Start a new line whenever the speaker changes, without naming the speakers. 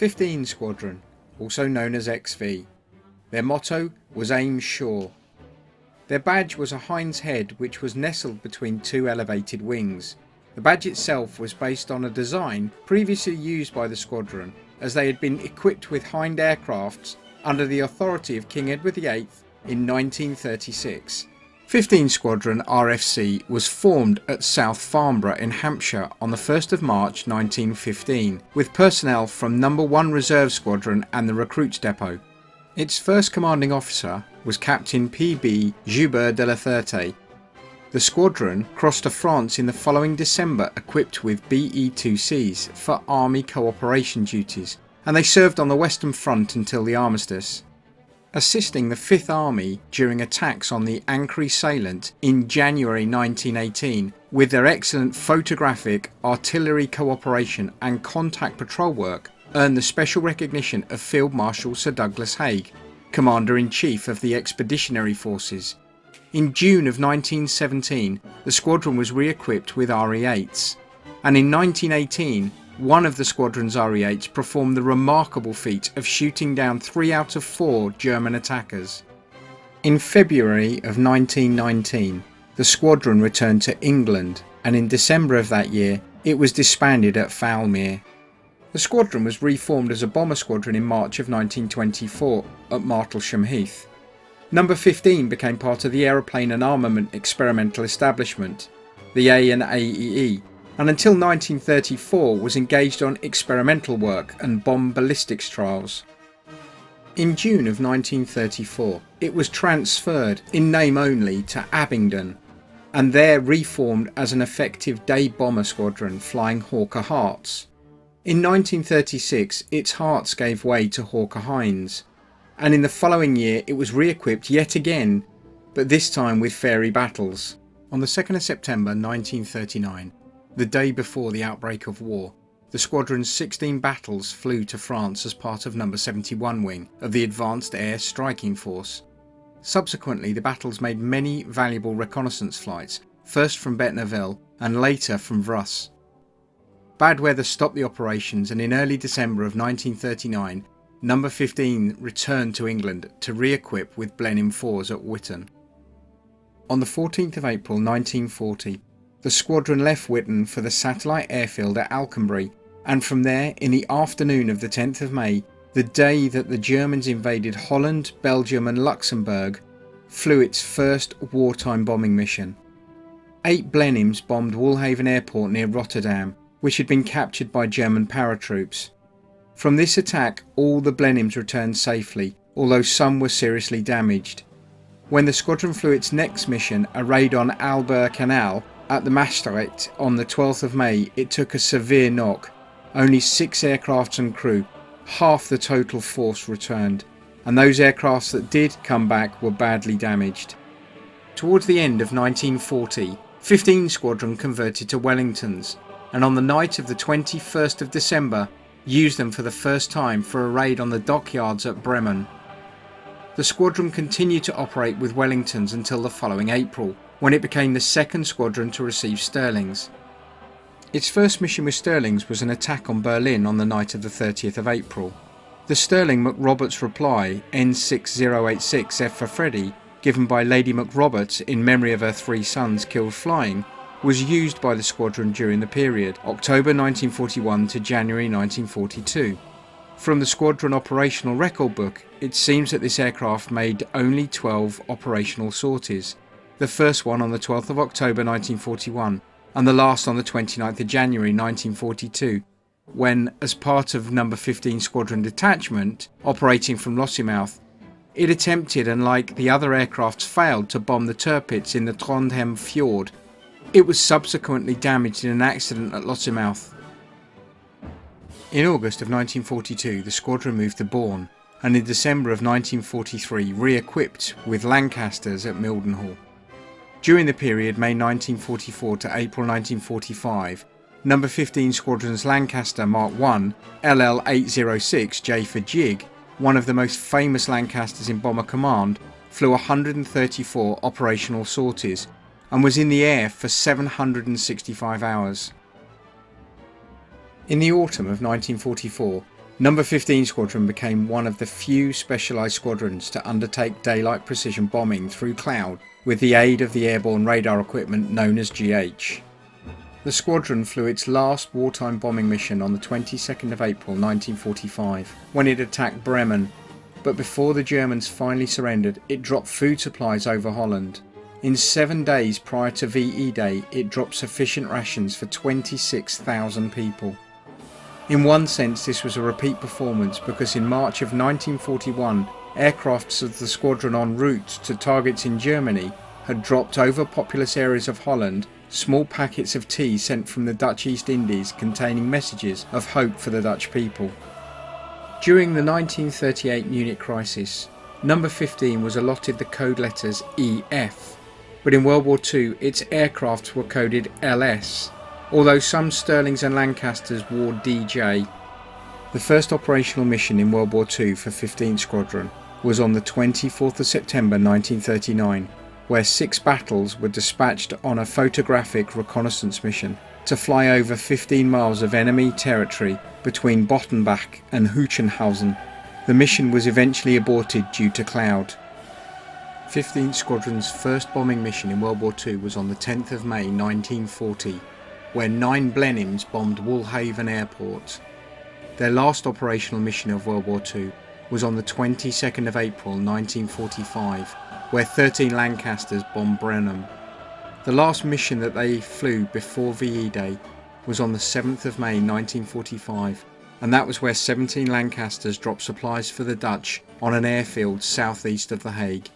15 Squadron, also known as XV. Their motto was Aim Sure. Their badge was a hind's head which was nestled between two elevated wings. The badge itself was based on a design previously used by the squadron, as they had been equipped with hind aircrafts under the authority of King Edward VIII in 1936. 15 Squadron RFC was formed at South Farnborough in Hampshire on the 1st of March 1915, with personnel from No. 1 Reserve Squadron and the Recruits Depot. Its first commanding officer was Captain P.B. Joubert de la Ferté. The squadron crossed to France in the following December equipped with BE-2Cs for Army cooperation duties, and they served on the Western Front until the armistice, assisting the 5th Army during attacks on the Ancre salient in January 1918 with their excellent photographic, artillery cooperation and contact patrol work. Earned the special recognition of Field Marshal Sir Douglas Haig, Commander-in-Chief of the Expeditionary Forces. In June of 1917, the squadron was re-equipped with RE-8s, and in 1918, one of the squadron's RE-8s performed the remarkable feat of shooting down 3 out of 4 German attackers. In February of 1919, the squadron returned to England, and in December of that year, it was disbanded at Foulmere. The squadron was reformed as a bomber squadron in March of 1924 at Martlesham Heath. No. 15 became part of the Aeroplane and Armament Experimental Establishment, the A&AEE, and until 1934 was engaged on experimental work and bomb ballistics trials. In June of 1934, it was transferred, in name only, to Abingdon, and there reformed as an effective day bomber squadron flying Hawker Harts. In 1936, its Harts gave way to Hawker Hinds, and in the following year it was re-equipped yet again, but this time with fairy battles. On the 2nd of September 1939, the day before the outbreak of war, the squadron's 16 battles flew to France as part of No. 71 Wing of the Advanced Air Striking Force. Subsequently, the battles made many valuable reconnaissance flights, first from Betneville and later from Vrus. Bad weather stopped the operations, and in early December of 1939, No. 15 returned to England to re-equip with Blenheim 4s at Witton. On the 14th of April 1940, the squadron left Witton for the satellite airfield at Alconbury, and from there, in the afternoon of the 10th of May, the day that the Germans invaded Holland, Belgium and Luxembourg, flew its first wartime bombing mission. 8 Blenheims bombed Woolhaven Airport near Rotterdam, which had been captured by German paratroops. From this attack, all the Blenheims returned safely, although some were seriously damaged. When the squadron flew its next mission, a raid on Albert Canal at the Maastricht on the 12th of May, it took a severe knock. Only 6 aircraft and crew, half the total force, returned, and those aircrafts that did come back were badly damaged. Towards the end of 1940, 15 Squadron converted to Wellingtons, and on the night of the 21st of December used them for the first time for a raid on the dockyards at Bremen. The squadron continued to operate with Wellingtons until the following April, when it became the 2nd Squadron to receive Stirlings. Its first mission with Stirlings was an attack on Berlin on the night of the 30th of April. The Stirling McRoberts reply, N6086 F for Freddy, given by Lady McRoberts in memory of her 3 sons killed flying, was used by the squadron during the period, October 1941 to January 1942. From the squadron operational record book, it seems that this aircraft made only 12 operational sorties, the first one on the 12th of October 1941 and the last on the 29th of January 1942, when, as part of No. 15 Squadron Detachment, operating from Lossiemouth, it attempted, and like the other aircrafts failed, to bomb the Tirpitz in the Trondheim Fjord. It was subsequently damaged in an accident at Lossiemouth. In August of 1942, the squadron moved to Bourne, and in December of 1943 re-equipped with Lancasters at Mildenhall. During the period May 1944 to April 1945, No. 15 Squadron's Lancaster Mark I, LL-806J for Jig, one of the most famous Lancasters in Bomber Command, flew 134 operational sorties and was in the air for 765 hours. In the autumn of 1944, Number 15 Squadron became one of the few specialised squadrons to undertake daylight precision bombing through cloud with the aid of the airborne radar equipment known as GH. The squadron flew its last wartime bombing mission on the 22nd of April 1945 when it attacked Bremen, but before the Germans finally surrendered, it dropped food supplies over Holland. In 7 days prior to VE Day, it dropped sufficient rations for 26,000 people. In one sense, this was a repeat performance because in March of 1941, aircrafts of the squadron en route to targets in Germany had dropped over populous areas of Holland small packets of tea sent from the Dutch East Indies containing messages of hope for the Dutch people. During the 1938 Munich crisis, Number 15 was allotted the code letters EF, but in World War II its aircraft were coded LS, although some Stirlings and Lancasters wore DJ. The first operational mission in World War II for 15th Squadron was on the 24th of September 1939, where 6 battles were dispatched on a photographic reconnaissance mission to fly over 15 miles of enemy territory between Bottenbach and Huchenhausen. The mission was eventually aborted due to cloud. 15th Squadron's first bombing mission in World War II was on the 10th of May 1940, where 9 Blenheims bombed Woolhaven Airport. Their last operational mission of World War II was on the 22nd of April 1945, where 13 Lancasters bombed Brenham. The last mission that they flew before VE Day was on the 7th of May 1945, and that was where 17 Lancasters dropped supplies for the Dutch on an airfield southeast of The Hague.